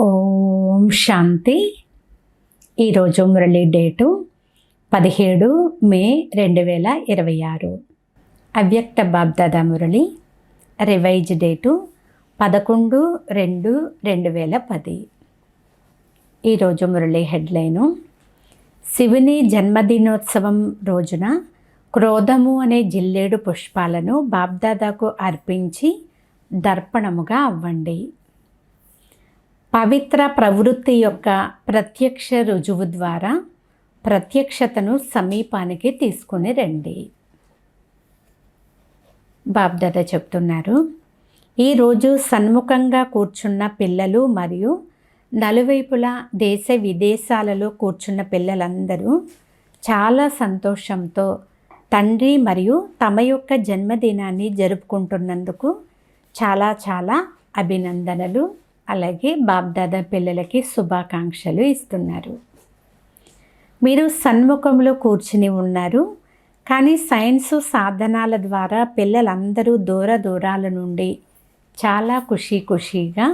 ఓం శాంతి. ఈరోజు మురళి డేటు 17 మే 2026. అవ్యక్త BapDada Murali revise date 11/2/2010. ఈరోజు మురళి హెడ్లైను: శివుని జన్మదినోత్సవం రోజున క్రోధము అనే జిల్లేడు పుష్పాలను బాబ్దాదాకు అర్పించి దర్పణముగా అవ్వండి. పవిత్ర ప్రవృత్తి యొక్క ప్రత్యక్ష రుజువు ద్వారా ప్రత్యక్షతను సమీపానికి తీసుకుని రండి. బాబ్దాదా చెప్తున్నారు, ఈరోజు సన్ముఖంగా కూర్చున్న పిల్లలు మరియు నలువైపులా దేశ విదేశాలలో కూర్చున్న పిల్లలందరూ చాలా సంతోషంతో తండ్రి మరియు తమ యొక్క జన్మదినాన్ని జరుపుకుంటున్నందుకు చాలా చాలా అభినందనలు, అలాగే బాబ్దాదా పిల్లలకి శుభాకాంక్షలు ఇస్తున్నారు. మీరు సన్ముఖంలో కూర్చుని ఉన్నారు, కానీ సైన్సు సాధనాల ద్వారా పిల్లలందరూ దూరాల నుండి చాలా ఖుషీగా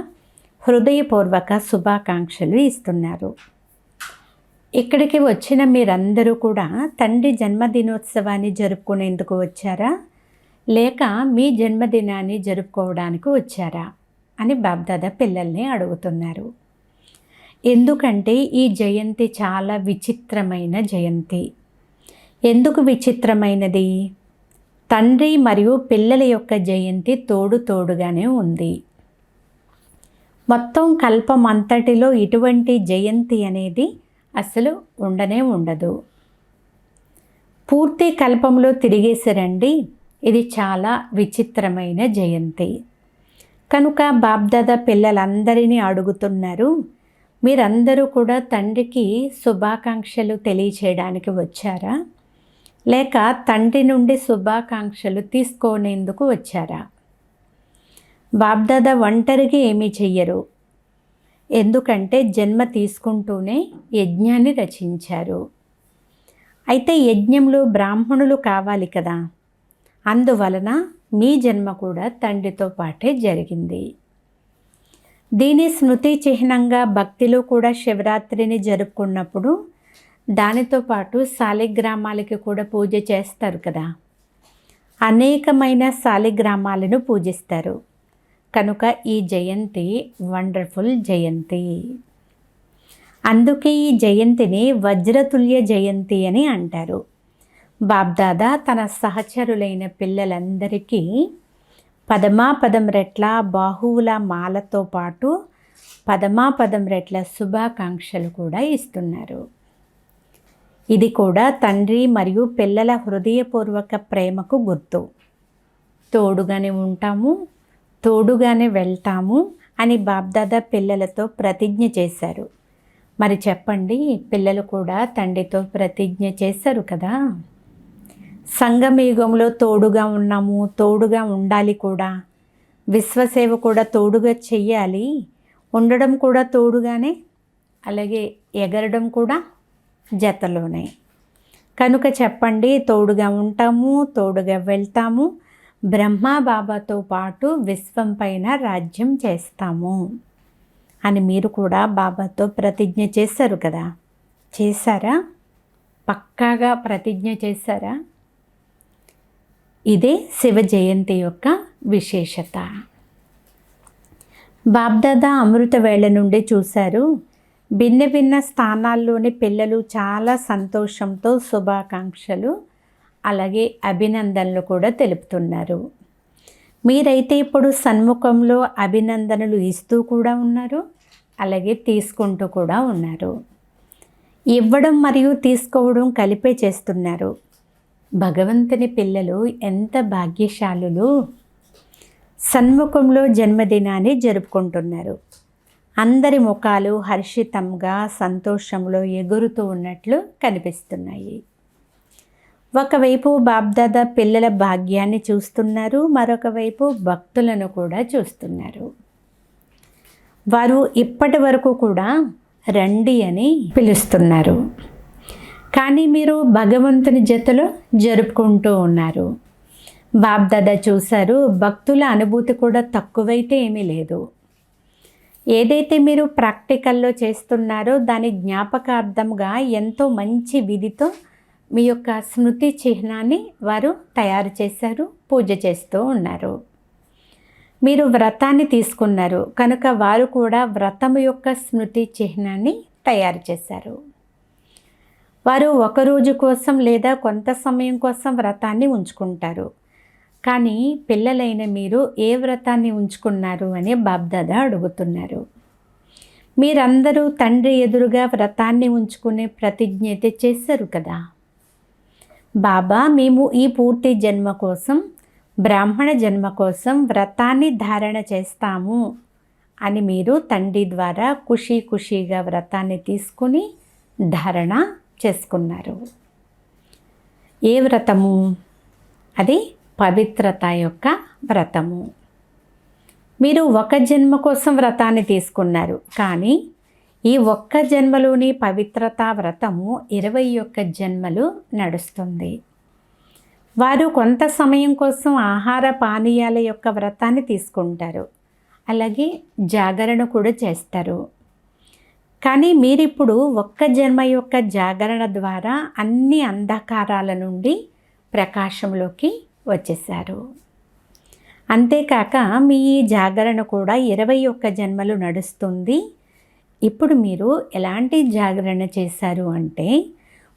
హృదయపూర్వక శుభాకాంక్షలు ఇస్తున్నారు. ఇక్కడికి వచ్చిన మీరందరూ కూడా తండ్రి జన్మదినోత్సవాన్ని జరుపుకునేందుకు వచ్చారా, లేక మీ జన్మదినాన్ని జరుపుకోవడానికి వచ్చారా అని బాబ్దాదా పిల్లల్ని అడుగుతున్నారు. ఎందుకంటే ఈ జయంతి చాలా విచిత్రమైన జయంతి. ఎందుకు విచిత్రమైనది? తండ్రి మరియు పిల్లల యొక్క జయంతి తోడుగానే ఉంది. మొత్తం కల్పం అంతటిలో ఇటువంటి జయంతి అనేది అసలు ఉండదు. పూర్తి కల్పంలో తిరిగేసి రండి, ఇది చాలా విచిత్రమైన జయంతి. కనుక బాబ్దాదా పిల్లలందరినీ అడుగుతున్నారు, మీరందరూ కూడా తండ్రికి శుభాకాంక్షలు తెలియచేయడానికి వచ్చారా, లేక తండ్రి నుండి శుభాకాంక్షలు తీసుకోనేందుకు వచ్చారా? బాబ్దాదా ఒంటరిగా ఏమీ చెయ్యరు, ఎందుకంటే జన్మ తీసుకుంటూనే యజ్ఞాన్ని రచించారు. అయితే యజ్ఞంలో బ్రాహ్మణులు కావాలి కదా, అందువలన మీ జన్మ కూడా తండ్రితో పాటే జరిగింది. దీని స్మృతి చిహ్నంగా భక్తిలో కూడా శివరాత్రిని జరుపుకున్నప్పుడు దానితో పాటు శాలిగ్రామాలకి కూడా పూజ చేస్తారు కదా. అనేకమైన శాలిగ్రామాలను పూజిస్తారు. కనుక ఈ జయంతి వండర్ఫుల్ జయంతి. అందుకే ఈ జయంతిని వజ్రతుల్య జయంతి అని అంటారు. బాబ్దాదా తన సహచరులైన పిల్లలందరికీ పదమాపదం రెట్ల బాహువుల మాలతో పాటు పదమాపదం రెట్ల శుభాకాంక్షలు కూడా ఇస్తున్నారు. ఇది కూడా తండ్రి మరియు పిల్లల హృదయపూర్వక ప్రేమకు గుర్తు. తోడుగానే ఉంటాము, తోడుగానే వెళ్తాము అని బాబ్దాదా పిల్లలతో ప్రతిజ్ఞ చేశారు. మరి చెప్పండి, పిల్లలు కూడా తండ్రితో ప్రతిజ్ఞ చేశారు కదా. సంగమయుగంలో తోడుగా ఉన్నాము, తోడుగా ఉండాలి కూడా. విశ్వసేవ కూడా తోడుగా చెయ్యాలి, ఉండడం కూడా తోడుగానే, అలాగే ఎగరడం కూడా జతలోనే. కనుక చెప్పండి, తోడుగా ఉంటాము, తోడుగా వెళ్తాము, బ్రహ్మా బాబాతో పాటు విశ్వం పైన రాజ్యం చేస్తాము అని మీరు కూడా బాబాతో ప్రతిజ్ఞ చేశారు కదా. చేశారా? పక్కాగా ప్రతిజ్ఞ చేశారా? ఇదే శివ జయంతి యొక్క విశేషత. బాబ్దాదా అమృత వేళ నుండి చూశారు, భిన్న స్థానాల్లోని పిల్లలు చాలా సంతోషంతో శుభాకాంక్షలు అలాగే అభినందనలు కూడా తెలుపుతున్నారు. మీరైతే ఇప్పుడు సన్ముఖంలో అభినందనలు ఇస్తూ కూడా ఉన్నారు, అలాగే తీసుకుంటూ కూడా ఉన్నారు. ఇవ్వడం మరియు తీసుకోవడం కలిపే చేస్తున్నారు. భగవంతుని పిల్లలు ఎంత భాగ్యశాలులు. సన్ముఖంలో జన్మదినాన్ని జరుపుకుంటున్నారు. అందరి ముఖాలు హర్షితంగా సంతోషంలో ఎగురుతూ ఉన్నట్లు కనిపిస్తున్నాయి. ఒకవైపు బాబ్దాదా పిల్లల భాగ్యాన్ని చూస్తున్నారు, మరొక వైపు భక్తులను కూడా చూస్తున్నారు. వారు ఇప్పటి వరకు కూడా రండి అని పిలుస్తున్నారు, కానీ మీరు భగవంతుని జతలో జరుపుకుంటూ ఉన్నారు. బాబ్దాదా చూశారు, భక్తుల అనుభూతి కూడా తక్కువైతే ఏమీ లేదు. ఏదైతే మీరు ప్రాక్టికల్లో చేస్తున్నారో దాని జ్ఞాపకార్థంగా ఎంతో మంచి విధితో మీ యొక్క స్మృతి చిహ్నాన్ని వారు తయారు చేశారు, పూజ చేస్తూ ఉన్నారు. మీరు వ్రతాన్ని తీసుకున్నారు కనుక వారు కూడా వ్రతం యొక్క స్మృతి చిహ్నాన్ని తయారు చేశారు. వారు ఒక రోజు కోసం లేదా కొంత సమయం కోసం వ్రతాన్ని ఉంచుకుంటారు. కానీ పిల్లలైన మీరు ఏ వ్రతాన్ని ఉంచుకున్నారు అని బాబ్దాదా అడుగుతున్నారు. మీరందరూ తండ్రి ఎదురుగా వ్రతాన్ని ఉంచుకునే ప్రతిజ్ఞ అయితే చేశారు కదా. బాబా, మేము ఈ పూర్తి జన్మ కోసం, బ్రాహ్మణ జన్మ కోసం వ్రతాన్ని ధారణ చేస్తాము అని మీరు తండ్రి ద్వారా ఖుషీగా వ్రతాన్ని తీసుకుని ధారణ చేసుకున్నారు. ఏ వ్రతము? అది పవిత్రత యొక్క వ్రతము. మీరు ఒక జన్మ కోసం వ్రతాన్ని తీసుకున్నారు, కానీ ఈ ఒక్క జన్మలోని పవిత్రతా వ్రతము 21 జన్మలు నడుస్తుంది. వారు కొంత సమయం కోసం ఆహార పానీయాల యొక్క వ్రతాన్ని తీసుకుంటారు, అలాగే జాగరణ కూడా చేస్తారు. కానీ మీరిప్పుడు ఒక్క జన్మ యొక్క జాగరణ ద్వారా అన్ని అంధకారాల నుండి ప్రకాశంలోకి వచ్చేసారు. అంతేకాక మీ ఈ జాగరణ కూడా 21 జన్మలు నడుస్తుంది. ఇప్పుడు మీరు ఎలాంటి జాగరణ చేశారు అంటే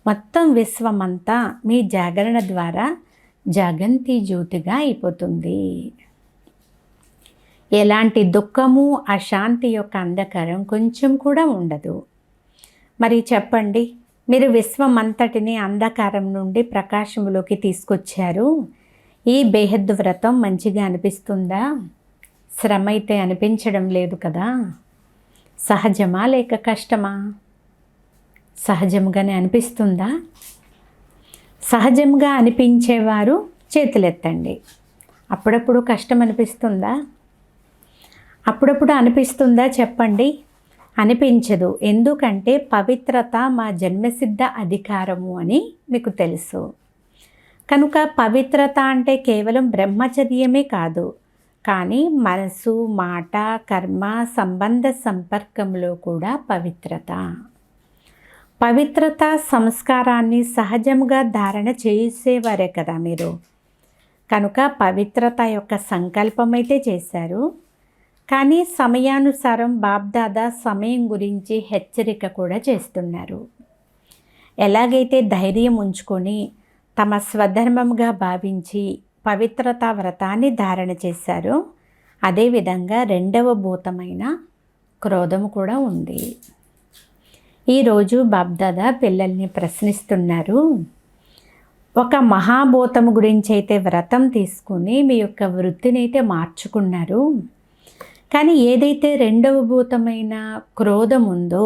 మొత్తం విశ్వమంతా మీ జాగరణ ద్వారా జాగంతి జ్యోతిగా అయిపోతుంది. ఎలాంటి దుఃఖము, అశాంతి యొక్క అంధకారం కొంచెం కూడా ఉండదు. మరి చెప్పండి, మీరు విశ్వమంతటిని అంధకారం నుండి ప్రకాశంలోకి తీసుకొచ్చారు. ఈ బేహద్ వ్రతం మంచిగా అనిపిస్తుందా? శ్రమ అయితే అనిపించడం లేదు కదా. సహజమా లేక కష్టమా? సహజంగానే అనిపిస్తుందా? సహజంగా అనిపించేవారు చేతులెత్తండి. అప్పుడప్పుడు కష్టం అనిపిస్తుందా? అప్పుడప్పుడు అనిపిస్తుందా చెప్పండి. అనిపించదు, ఎందుకంటే పవిత్రత మా జన్మసిద్ధ అధికారము అని మీకు తెలుసు. కనుక పవిత్రత అంటే కేవలం బ్రహ్మచర్యమే కాదు, కానీ మనసు, మాట, కర్మ, సంబంధ సంపర్కంలో కూడా పవిత్రత. పవిత్రత సంస్కారాన్ని సహజంగా ధారణ చేసేవారే కదా మీరు. కనుక పవిత్రత యొక్క సంకల్పం అయితే చేశారు, కానీ సమయానుసారం బాబ్దాదా సమయం గురించి హెచ్చరిక కూడా చేస్తున్నారు. ఎలాగైతే ధైర్యం ఉంచుకొని తమ స్వధర్మంగా భావించి పవిత్రతా వ్రతాన్ని ధారణ చేశారో, అదేవిధంగా రెండవ భూతమైన క్రోధము కూడా ఉంది. ఈరోజు బాబ్దాదా పిల్లల్ని ప్రశ్నిస్తున్నారు. ఒక మహాభూతము గురించి అయితే వ్రతం తీసుకుని మీ యొక్క వృత్తిని అయితే మార్చుకున్నారు, కానీ ఏదైతే రెండవ భూతమైన క్రోధం ఉందో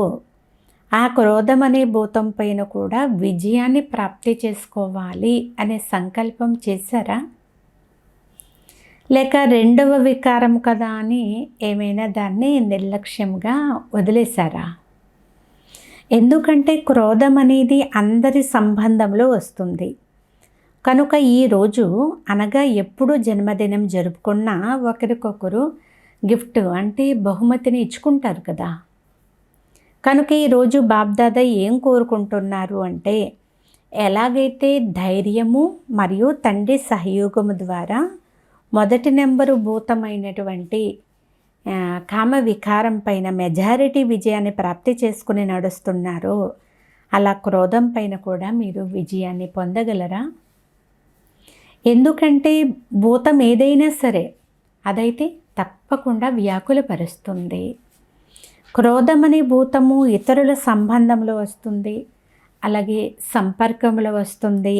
ఆ క్రోధం అనే భూతం పైన కూడా విజయాన్ని ప్రాప్తి చేసుకోవాలి అనే సంకల్పం చేశారా? లేక రెండవ వికారం కదా అని ఏమైనా దాన్ని నిర్లక్ష్యంగా వదిలేశారా? ఎందుకంటే క్రోధం అనేది అందరి సంబంధంలో వస్తుంది. కనుక ఈరోజు అనగా ఎప్పుడు జన్మదినం జరుపుకున్నా ఒకరికొకరు గిఫ్ట్ అంటే బహుమతిని ఇచ్చుకుంటారు కదా. కనుక ఈరోజు బాబ్దాదా ఏం కోరుకుంటున్నారు అంటే, ఎలాగైతే ధైర్యము మరియు తండ్రి సహయోగము ద్వారా మొదటి నెంబరు భూతమైనటువంటి కామ వికారం పైన మెజారిటీ విజయాన్ని ప్రాప్తి చేసుకుని నడుస్తున్నారో, అలా క్రోధం పైన కూడా మీరు విజయాన్ని పొందగలరా? ఎందుకంటే భూతం ఏదైనా సరే అదైతే తప్పకుండా వ్యాకులపరుస్తుంది. క్రోధం అనే భూతము ఇతరుల సంబంధంలో వస్తుంది, అలాగే సంపర్కంలో వస్తుంది.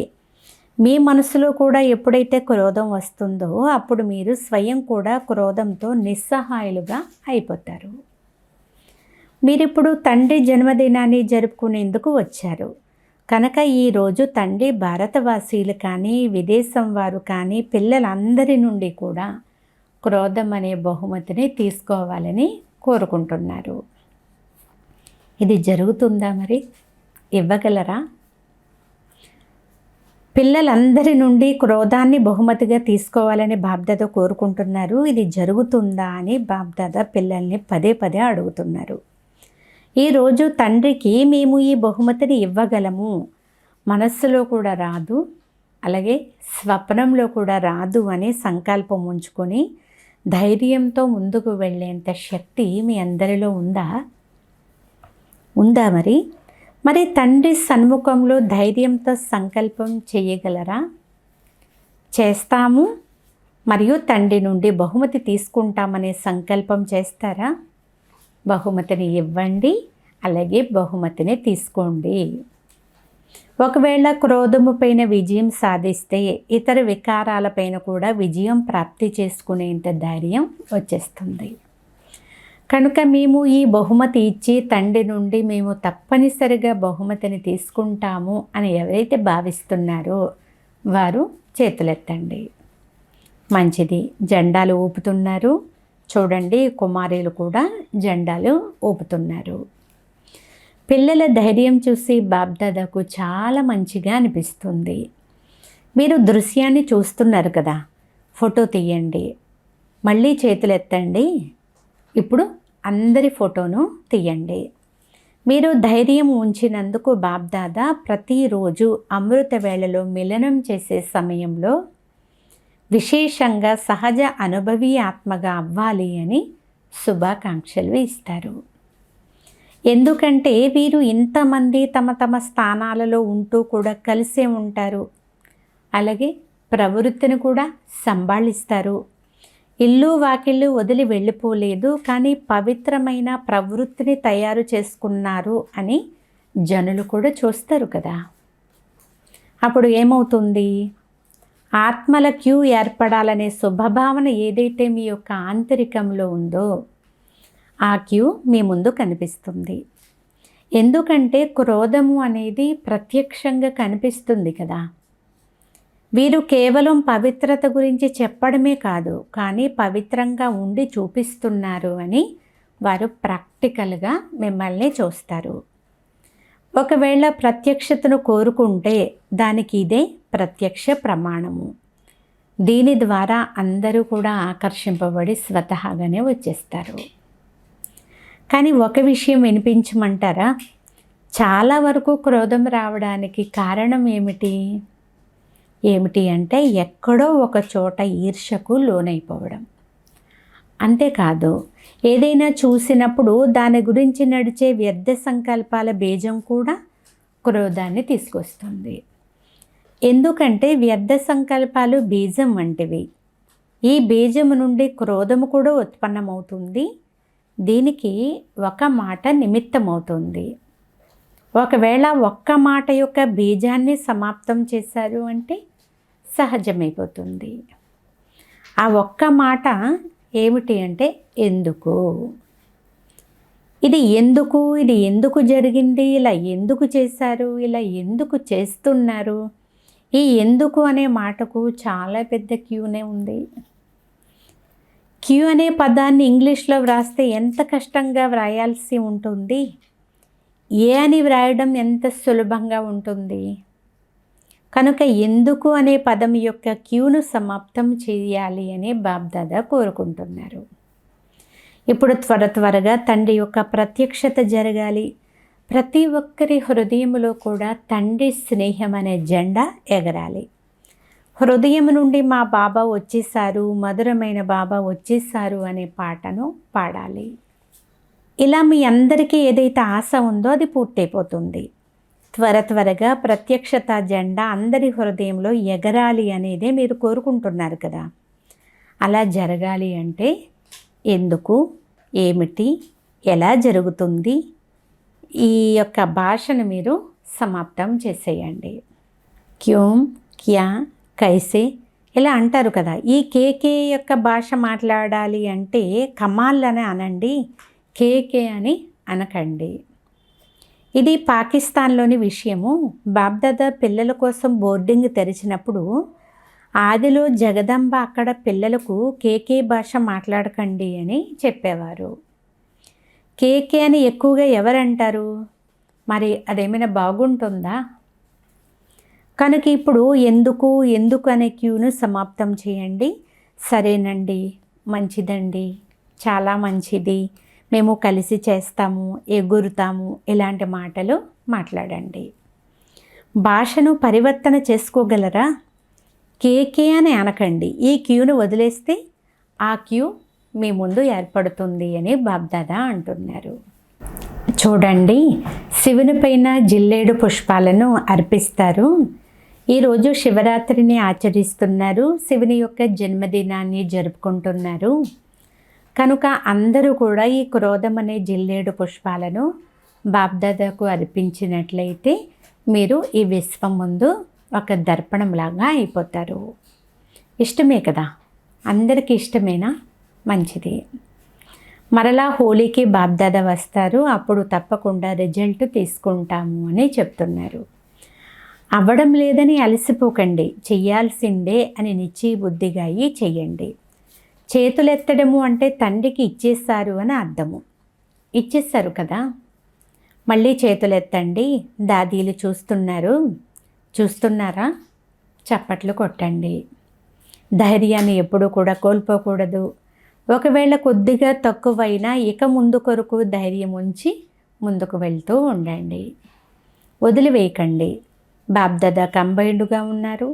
మీ మనసులో కూడా ఎప్పుడైతే క్రోధం వస్తుందో అప్పుడు మీరు స్వయం కూడా క్రోధంతో నిస్సహాయులుగా అయిపోతారు. మీరిప్పుడు తండ్రి జన్మదినాన్ని జరుపుకునేందుకు వచ్చారు కనుక ఈరోజు తండ్రి భారతవాసీలు కానీ విదేశం వారు కానీ పిల్లలందరి నుండి కూడా క్రోధం అనే బహుమతిని తీసుకోవాలని కోరుకుంటున్నారు. ఇది జరుగుతుందా? మరి ఇవ్వగలరా? పిల్లలందరి నుండి క్రోధాన్ని బహుమతిగా తీసుకోవాలని బాప్దాద కోరుకుంటున్నారు. ఇది జరుగుతుందా అని బాప్దాద పిల్లల్ని పదే పదే అడుగుతున్నారు. ఈరోజు తండ్రికి మేము ఈ బహుమతిని ఇవ్వగలము, మనస్సులో కూడా రాదు, అలాగే స్వప్నంలో కూడా రాదు అనే సంకల్పం ఉంచుకొని ధైర్యంతో ముందుకు వెళ్ళేంత శక్తి మీ అందరిలో ఉందా మరి తండ్రి సన్ముఖంలో ధైర్యంతో సంకల్పం చేయగలరా? చేస్తాము మరియు తండ్రి నుండి బహుమతి తీసుకుంటామనే సంకల్పం చేస్తారా? బహుమతిని ఇవ్వండి, అలాగే బహుమతిని తీసుకోండి. ఒకవేళ క్రోధము పైన విజయం సాధిస్తే ఇతర వికారాలపైన కూడా విజయం ప్రాప్తి చేసుకునేంత ధైర్యం వచ్చేస్తుంది. కనుక మేము ఈ బహుమతి ఇచ్చి తండ్రి నుండి మేము తప్పనిసరిగా బహుమతిని తీసుకుంటాము అని ఎవరైతే భావిస్తున్నారో వారు చేతులెత్తండి. మంచిది, జెండాలు ఊపుతున్నారు. చూడండి, కుమారులు కూడా జెండాలు ఊపుతున్నారు. పిల్లల ధైర్యం చూసి బాప్దాదాకు చాలా మంచిగా అనిపిస్తుంది. మీరు దృశ్యాన్ని చూస్తున్నారు కదా, ఫోటో తీయండి, మళ్ళీ చేతులెత్తండి. ఇప్పుడు అందరి ఫోటోను తీయండి. మీరు ధైర్యం ఉంచినందుకు బాప్దాదా ప్రతిరోజు అమృత వేళలో మిలనం చేసే సమయంలో విశేషంగా సహజ అనుభవీ ఆత్మగా అవ్వాలి అని శుభాకాంక్షలు ఇస్తారు. ఎందుకంటే వీరు ఇంతమంది తమ తమ స్థానాలలో ఉంటూ కూడా కలిసే ఉంటారు. అలాగే ప్రవృత్తిని కూడా సంభాళిస్తారు. ఇల్లు వాకిళ్ళు వదిలి వెళ్ళిపోలేదు, కానీ పవిత్రమైన ప్రవృత్తిని తయారు చేసుకున్నారు అని జనులు కూడా చూస్తారు కదా. అప్పుడు ఏమవుతుంది? ఆత్మల క్యూ ఏర్పడాలనే శుభభావన ఏదైతే మీ యొక్క ఆంతరికంలో ఉందో ఆ క్యూ మీ ముందు కనిపిస్తుంది. ఎందుకంటే క్రోధము అనేది ప్రత్యక్షంగా కనిపిస్తుంది కదా. వీరు కేవలం పవిత్రత గురించి చెప్పడమే కాదు, కానీ పవిత్రంగా ఉండి చూపిస్తున్నారు అని వారు ప్రాక్టికల్గా మిమ్మల్ని చూస్తారు. ఒకవేళ ప్రత్యక్షతను కోరుకుంటే దానికి ఇదే ప్రత్యక్ష ప్రమాణము. దీని ద్వారా అందరూ కూడా ఆకర్షింపబడి స్వతహాగానే వచ్చేస్తారు. కానీ ఒక విషయం వినిపించమంటారా? చాలా వరకు క్రోధం రావడానికి కారణం ఏమిటి అంటే ఎక్కడో ఒక చోట ఈర్ష్యకు లోనైపోవడం. అంతేకాదు, ఏదైనా చూసినప్పుడు దాని గురించి నడిచే వ్యర్థ సంకల్పాల బీజం కూడా క్రోధాన్ని తీసుకొస్తుంది. ఎందుకంటే వ్యర్థ సంకల్పాలు బీజం వంటివి. ఈ బీజము నుండి క్రోధము కూడా ఉత్పన్నమవుతుంది. దీనికి ఒక మాట నిమిత్తమవుతుంది. ఒకవేళ ఒక్క మాట యొక్క బీజాన్ని సమాప్తం చేశారు అంటే సహజమైపోతుంది. ఆ ఒక్క మాట ఏమిటి అంటే ఎందుకు, ఇది ఎందుకు జరిగింది, ఇలా ఎందుకు చేశారు, ఇలా ఎందుకు చేస్తున్నారు. ఈ ఎందుకు అనే మాటకు చాలా పెద్ద క్యూనే ఉంది. క్యూ అనే పదాన్ని ఇంగ్లీష్లో వ్రాస్తే ఎంత కష్టంగా వ్రాయాల్సి ఉంటుంది. ఏ అని వ్రాయడం ఎంత సులభంగా ఉంటుంది. కనుక ఎందుకు అనే పదం యొక్క క్యూను సమాప్తం చేయాలి అని బాప్దాదా కోరుకుంటున్నారు. ఇప్పుడు త్వరగా తండ్రి యొక్క ప్రత్యక్షత జరగాలి. ప్రతి ఒక్కరి హృదయంలో కూడా తండ్రి స్నేహం అనే జెండా ఎగరాలి. హృదయం నుండి మా బాబా వచ్చేసారు, మధురమైన బాబా వచ్చేసారు అనే పాటను పాడాలి. ఇలా మీ అందరికీ ఏదైతే ఆశ ఉందో అది పూర్తయిపోతుంది. త్వరగా ప్రత్యక్షత జెండా అందరి హృదయంలో ఎగరాలి అనేదే మీరు కోరుకుంటున్నారు కదా. అలా జరగాలి అంటే ఎందుకు, ఏమిటి, ఎలా జరుగుతుంది, ఈ యొక్క భాషను మీరు సమాప్తం చేసేయండి. క్యూమ్, క్యా, కైసే ఇలా అంటారు కదా. ఈ కేకే యొక్క భాష మాట్లాడాలి అంటే కమాల్ అని అనండి, కేకే అని అనకండి. ఇది పాకిస్తాన్లోని విషయము. బాప్దాదా పిల్లల కోసం బోర్డింగ్ తెరిచినప్పుడు ఆదిలో జగదంబ అక్కడ పిల్లలకు కేకే భాష మాట్లాడకండి అని చెప్పేవారు. కేకే అని ఎక్కువగా ఎవరంటారు? మరి అదేమైనా బాగుంటుందా? కనుక ఇప్పుడు ఎందుకు ఎందుకు అనే క్యూను సమాప్తం చేయండి. సరేనండి, మంచిదండి, చాలా మంచిది, మేము కలిసి చేస్తాము, ఎగురుతాము, ఇలాంటి మాటలు మాట్లాడండి. భాషను పరివర్తన చేసుకోగలరా? కేకే అని అనకండి. ఈ క్యూను వదిలేస్తే ఆ క్యూ మీ ముందు ఏర్పడుతుంది అని బాబ్దాదా అంటున్నారు. చూడండి, శివుని పైన జిల్లేడు పుష్పాలను అర్పిస్తారు. ఈరోజు శివరాత్రిని ఆచరిస్తున్నారు, శివుని యొక్క జన్మదినాన్ని జరుపుకుంటున్నారు. కనుక అందరూ కూడా ఈ క్రోధం అనే జిల్లేడు పుష్పాలను బాబ్దాదాకు అర్పించినట్లయితే మీరు ఈ విశ్వం ముందు ఒక దర్పణంలాగా అయిపోతారు. ఇష్టమే కదా, అందరికీ ఇష్టమేనా? మంచిది. మరలా హోలీకి బాబ్దాదా వస్తారు, అప్పుడు తప్పకుండా రిజల్ట్ తీసుకుంటాము అని చెప్తున్నారు. అవ్వడం లేదని అలసిపోకండి, చెయ్యాల్సిందే అని నిశ్చయబుద్ధిగా చెయ్యండి. చేతులెత్తడము అంటే తండ్రికి ఇచ్చేస్తారు అని అర్థము. ఇచ్చేస్తారు కదా, మళ్ళీ చేతులెత్తండి. దాదీలు చూస్తున్నారా? చప్పట్లు కొట్టండి. ధైర్యాన్ని ఎప్పుడూ కూడా కోల్పోకూడదు. ఒకవేళ కొద్దిగా తక్కువైనా ఇక ముందు కొరకు ధైర్యం ఉంచి ముందుకు వెళ్తూ ఉండండి, వదిలివేయకండి. బాబ్దాదా కంబైన్డ్గా ఉన్నారు,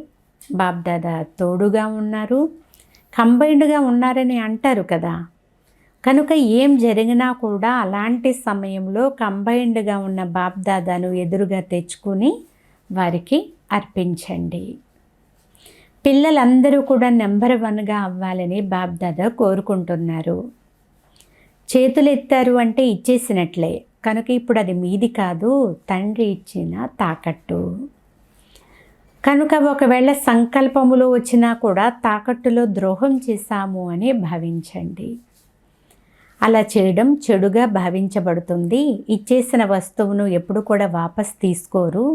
బాబ్దాదా తోడుగా ఉన్నారు. కంబైన్డ్గా ఉన్నారని అంటారు కదా, కనుక ఏం జరిగినా కూడా అలాంటి సమయంలో కంబైన్డ్గా ఉన్న బాబ్దాదాను ఎదురుగా తెచ్చుకుని వారికి అర్పించండి. పిల్లలందరూ కూడా నెంబర్ 1గా అవ్వాలని బాబ్దాదా కోరుకుంటున్నారు. చేతులు ఎత్తారు అంటే ఇచ్చేసినట్లే, కనుక ఇప్పుడు అది మీది కాదు, తండ్రి ఇచ్చిన తాకట్టు. కనుక ఒకవేళ సంకల్పములో వచ్చినా కూడా తాకట్టులో ద్రోహం చేశాము అని భావించండి. అలా చేయడం చెడుగా భావించబడుతుంది. ఇచ్చేసిన వస్తువును ఎప్పుడు కూడా వాపస్ తీసుకోరు.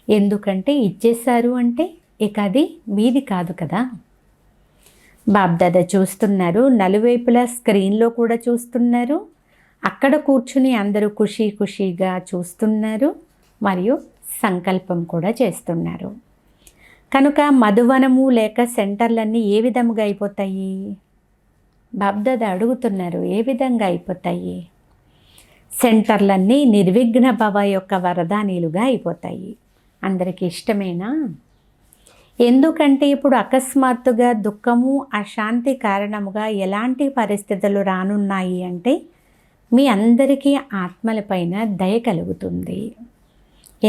ఎందుకంటే ఇచ్చేశారు అంటే ఇక అది మీది కాదు కదా. బాబ్దాదా చూస్తున్నారు, నలువైపులా స్క్రీన్లో కూడా చూస్తున్నారు. అక్కడ కూర్చుని అందరూ ఖుషీగా చూస్తున్నారు మరియు సంకల్పం కూడా చేస్తున్నారు. కనుక మధువనము లేక సెంటర్లన్నీ ఏ విధంగా అయిపోతాయి? బాబ్దాదా అడుగుతున్నారు, ఏ విధంగా అయిపోతాయి? సెంటర్లన్నీ నిర్విఘ్న భవ యొక్క వరదానీలుగా అయిపోతాయి. అందరికీ ఇష్టమేనా? ఎందుకంటే ఇప్పుడు అకస్మాత్తుగా దుఃఖము అశాంతి కారణముగా ఎలాంటి పరిస్థితులు రానున్నాయి అంటే మీ అందరికీ ఆత్మలపైన దయ కలుగుతుంది.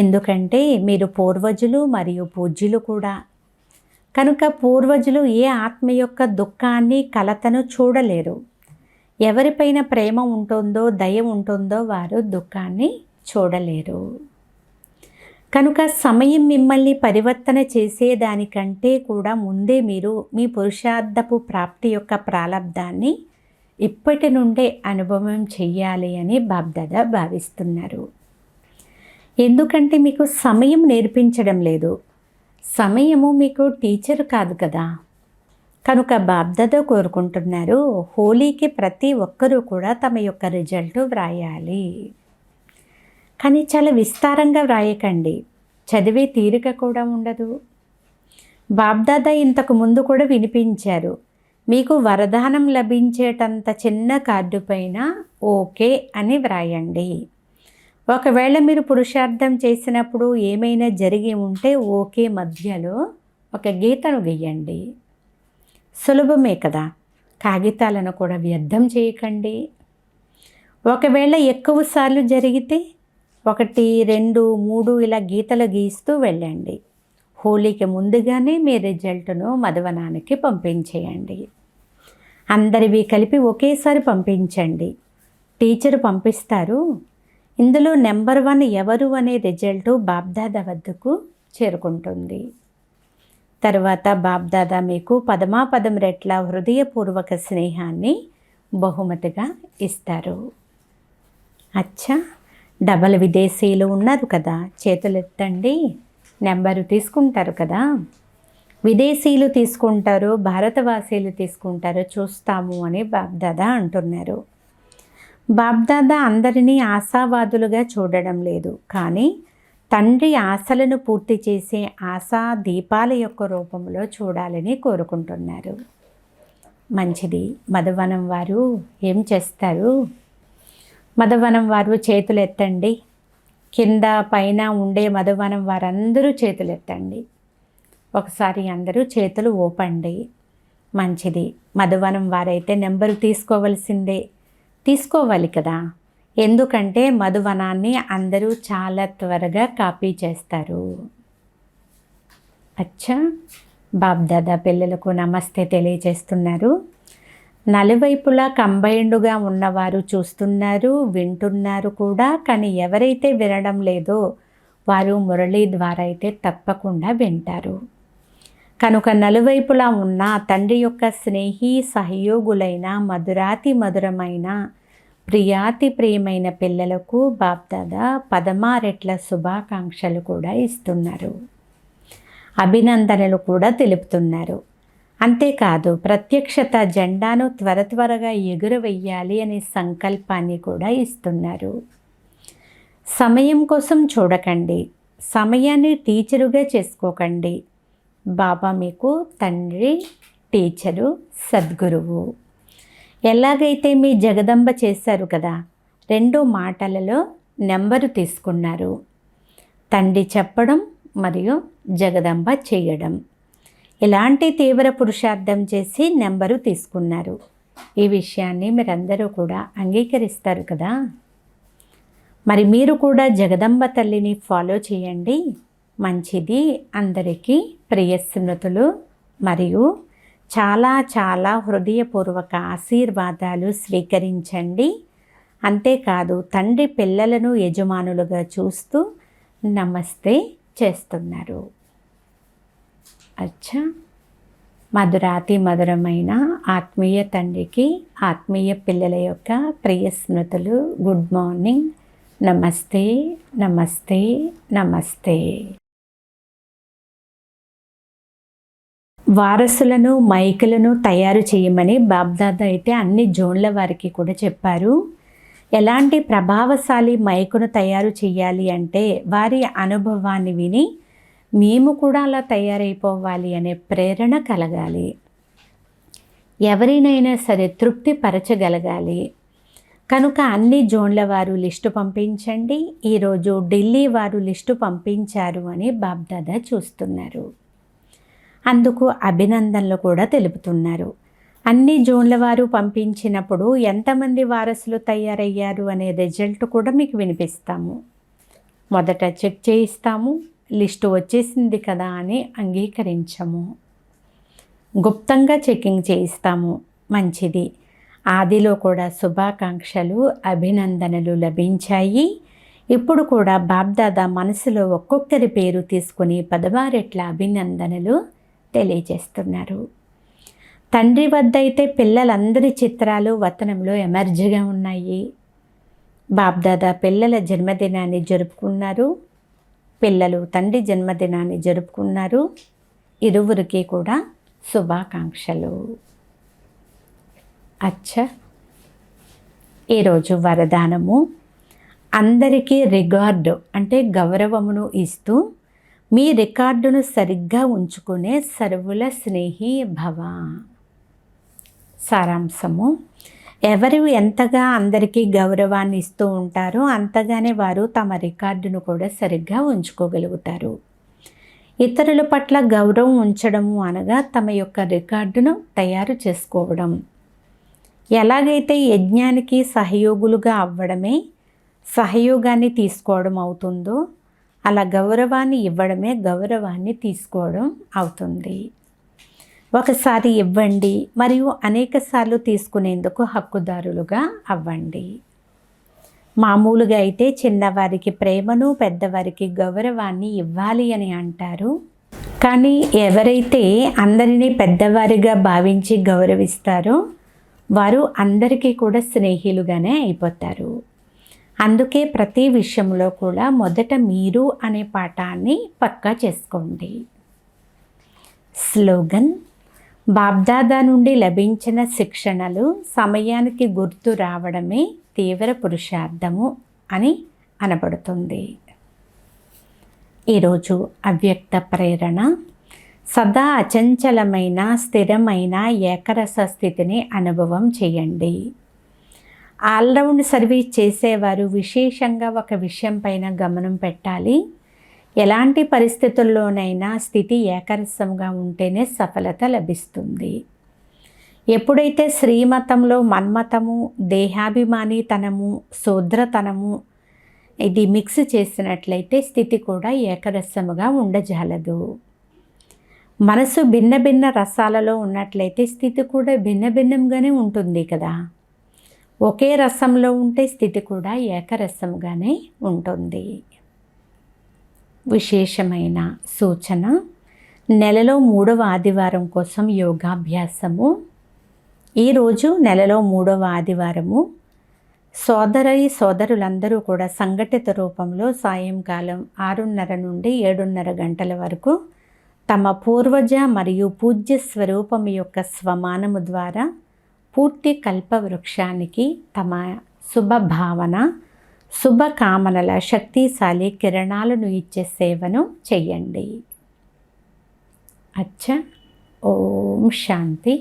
ఎందుకంటే మీరు పూర్వజులు మరియు పూజ్యులు కూడా. కనుక పూర్వజులు ఏ ఆత్మ యొక్క దుఃఖాన్ని కలతను చూడలేరు. ఎవరిపైన ప్రేమ ఉంటుందో దయ ఉంటుందో వారు దుఃఖాన్ని చూడలేరు. కనుక సమయం మిమ్మల్ని పరివర్తన చేసేదానికంటే కూడా ముందే మీరు మీ పురుషార్థపు ప్రాప్తి యొక్క ప్రాలబ్ధాన్ని ఇప్పటి నుండే అనుభవం చెయ్యాలి అని బాబ్దాదా భావిస్తున్నారు. ఎందుకంటే మీకు సమయం నేర్పించడం లేదు, సమయము మీకు టీచర్ కాదు కదా. కనుక బాబ్దాదా కోరుకుంటున్నారు, హోలీకి ప్రతి ఒక్కరూ కూడా తమ యొక్క రిజల్ట్ వ్రాయాలి. కానీ చాలా విస్తారంగా వ్రాయకండి, చదివే తీరిక కూడా ఉండదు. బాబ్దాదా ఇంతకు ముందు కూడా వినిపించారు, మీకు వరదానం లభించేటంత చిన్న కార్డు పైన ఓకే అని వ్రాయండి. ఒకవేళ మీరు పురుషార్థం చేసినప్పుడు ఏమైనా జరిగి ఉంటే ఓకే మధ్యలో ఒక గీతను గీయండి. సులభమే కదా, కాగితాలను కూడా వ్యర్థం చేయకండి. ఒకవేళ ఎక్కువసార్లు జరిగితే 1, 2, 3 ఇలా గీతలు గీస్తూ వెళ్ళండి. హోలీకి ముందుగానే మీ రిజల్ట్ను మధువనానికి పంపించేయండి. అందరివి కలిపి ఒకేసారి పంపించండి. టీచరు పంపిస్తారు. ఇందులో నెంబర్ 1 ఎవరు అనే రిజల్టు బాబ్దాదా వద్దకు చేరుకుంటుంది. తర్వాత బాబ్దాదా మీకు పదమాపదం రెట్ల హృదయపూర్వక స్నేహాన్ని బహుమతిగా ఇస్తారు. అచ్చా, డబల్ విదేశీయులు ఉన్నారు కదా, చేతులు ఎత్తండి. నెంబరు తీసుకుంటారు కదా, విదేశీయులు తీసుకుంటారు, భారతవాసీలు తీసుకుంటారు, చూస్తాము అని బాబ్దాదా అంటున్నారు. బాబ్దాదా అందరినీ ఆశావాదులుగా చూడడం లేదు, కానీ తండ్రి ఆశలను పూర్తి చేసే ఆశా దీపాల యొక్క రూపంలో చూడాలని కోరుకుంటున్నారు. మంచిది. మధువనం వారు ఏం చేస్తారు? మధువనం వారు చేతులు ఎత్తండి. కింద పైన ఉండే మధువనం వారందరూ చేతులు ఎత్తండి. ఒకసారి అందరూ చేతులు ఊపండి. మంచిది. మధువనం వారైతే నెంబరు తీసుకోవాలి కదా. ఎందుకంటే మధువనాన్ని అందరూ చాలా త్వరగా కాపీ చేస్తారు. అచ్చా, బాబ్దాదా పిల్లలకు నమస్తే తెలియజేస్తున్నారు. నలువైపులా కంబైండ్గా ఉన్నవారు చూస్తున్నారు, వింటున్నారు కూడా. కానీ ఎవరైతే వినడం లేదో వారు మురళి ద్వారా అయితే తప్పకుండా వింటారు. కనుక నలువైపులా ఉన్న తండ్రి యొక్క స్నేహి సహయోగులైన మధురాతి మధురమైన ప్రియాతి ప్రియమైన పిల్లలకు బాబ్దాదా 16 రెట్ల శుభాకాంక్షలు కూడా ఇస్తున్నారు. అభినందనలు కూడా తెలుపుతున్నారు. అంతేకాదు ప్రత్యక్షత జెండాను త్వరగా ఎగురవేయాలి అనే సంకల్పాన్ని కూడా ఇస్తున్నారు. సమయం కోసం చూడకండి, సమయాన్ని టీచరుగా చేసుకోకండి. బాబా మీకు తండ్రి, టీచరు, సద్గురువు. ఎలాగైతే మీ జగదంబ చేశారు కదా, 2 మాటలలో నెంబరు తీసుకున్నారు. తండ్రి చెప్పడం మరియు జగదంబ చేయడం. ఇలాంటి తీవ్ర పురుషార్థం చేసి నెంబరు తీసుకున్నారు. ఈ విషయాన్ని మీరందరూ కూడా అంగీకరిస్తారు కదా. మరి మీరు కూడా జగదంబ తల్లిని ఫాలో చేయండి. మంచిది. అందరికీ ప్రియ స్మృతులు మరియు చాలా చాలా హృదయపూర్వక ఆశీర్వాదాలు స్వీకరించండి. అంతేకాదు తండ్రి పిల్లలను యజమానులుగా చూస్తూ నమస్తే చేస్తున్నారు. అచ్చా, మధురాతి మధురమైన ఆత్మీయ తండ్రికి ఆత్మీయ పిల్లల యొక్క ప్రియ స్మృతులు. Good morning. నమస్తే, నమస్తే, నమస్తే. వారసులను మైకులను తయారు చేయమని బాబ్దాదా అయితే అన్ని జోన్ల వారికి కూడా చెప్పారు. ఎలాంటి ప్రభావశాలి మైకును తయారు చేయాలి అంటే వారి అనుభవాన్ని విని మేము కూడా అలా తయారైపోవాలి అనే ప్రేరణ కలగాలి. ఎవరినైనా సరే తృప్తిపరచగలగాలి. కనుక అన్ని జోన్ల వారు లిస్టు పంపించండి. ఈరోజు ఢిల్లీ వారు లిస్టు పంపించారు అని బాబ్దాదా చూస్తున్నారు. అందుకు అభినందనలు కూడా తెలుపుతున్నారు. అన్ని జోన్ల వారు పంపించినప్పుడు ఎంతమంది వారసులు తయారయ్యారు అనే రిజల్ట్ కూడా మీకు వినిపిస్తాము. మొదట చెక్ చేయిస్తాము. లిస్టు వచ్చేసింది కదా అని అంగీకరించము. గుప్తంగా చెకింగ్ చేయిస్తాము. మంచిది. ఆదిలో కూడా శుభాకాంక్షలు, అభినందనలు లభించాయి. ఇప్పుడు కూడా బాబ్దాదా మనసులో ఒక్కొక్కరి పేరు తీసుకుని 16 రెట్ల అభినందనలు తెలియజేస్తున్నారు. తండ్రి వద్ద అయితే పిల్లలందరి చిత్రాలు వతనంలో ఎమర్జ్గా ఉన్నాయి. బాబ్దాదా పిల్లల జన్మదినాన్ని జరుపుకున్నారు. పిల్లలు తండ్రి జన్మదినాన్ని జరుపుకున్నారు. ఇరువురికి కూడా శుభాకాంక్షలు. అచ్చా, ఈరోజు వరదానము. అందరికీ రికార్డు అంటే గౌరవమును ఇస్తూ మీ రికార్డును సరిగ్గా ఉంచుకునే సర్వుల స్నేహి భవ. సారాంశము. ఎవరు ఎంతగా అందరికీ గౌరవాన్ని ఇస్తూ ఉంటారో అంతగానే వారు తమ రికార్డును కూడా సరిగ్గా ఉంచుకోగలుగుతారు. ఇతరుల పట్ల గౌరవం ఉంచడము అనగా తమ యొక్క రికార్డును తయారు చేసుకోవడం. ఎలాగైతే యజ్ఞానికి సహయోగులుగా అవ్వడమే సహయోగాన్ని తీసుకోవడం అవుతుందో అలా గౌరవాన్ని ఇవ్వడమే గౌరవాన్ని తీసుకోవడం అవుతుంది. ఒకసారి ఇవ్వండి మరియు అనేకసార్లు తీసుకునేందుకు హక్కుదారులుగా అవ్వండి. మామూలుగా అయితే చిన్నవారికి ప్రేమను, పెద్దవారికి గౌరవాన్ని ఇవ్వాలి అని అంటారు. కానీ ఎవరైతే అందరినీ పెద్దవారిగా భావించి గౌరవిస్తారో వారు అందరికీ కూడా స్నేహిలుగానే అయిపోతారు. అందుకే ప్రతి విషయంలో కూడా మొదట మీరు అనే పాఠాన్ని పక్కా చేసుకోండి. స్లోగన్. బాబ్దాదా నుండి లభించిన శిక్షణలు సమయానికి గుర్తు రావడమే తీవ్ర పురుషార్థము అని అనబడుతుంది. ఈరోజు అవ్యక్త ప్రేరణ. సదా అచంచలమైన స్థిరమైన ఏకరస స్థితిని అనుభవం చేయండి. ఆల్రౌండ్ సర్వీస్ చేసేవారు విశేషంగా ఒక విషయం పైన గమనం పెట్టాలి. ఎలాంటి పరిస్థితుల్లోనైనా స్థితి ఏకరసంగా ఉంటేనే సఫలత లభిస్తుంది. ఎప్పుడైతే శ్రీమతంలో మన్మతము, దేహాభిమానితనము, శూద్రతనము ఇది మిక్స్ చేసినట్లయితే స్థితి కూడా ఏకరసముగా ఉండజాలదు. మనసు భిన్న భిన్న రసాలలో ఉన్నట్లయితే స్థితి కూడా భిన్న భిన్నంగానే ఉంటుంది కదా. ఒకే రసంలో ఉంటే స్థితి కూడా ఏకరసముగానే ఉంటుంది. విశేషమైన సూచన, నెలలో 3వ ఆదివారం కోసం యోగాభ్యాసము. ఈరోజు నెలలో 3వ ఆదివారము. సోదరులందరూ కూడా సంఘటిత రూపంలో సాయంకాలం 6:30 నుండి 7:30 గంటల వరకు తమ పూర్వజ మరియు పూజ్య స్వరూపం యొక్క స్వమానము ద్వారా పూర్తి కల్పవృక్షానికి తమ శుభభావన, శుభకామనల శక్తిశాలి కిరణాలను ఇచ్చే సేవను చెయ్యండి. అచ్చా. ఓం శాంతి.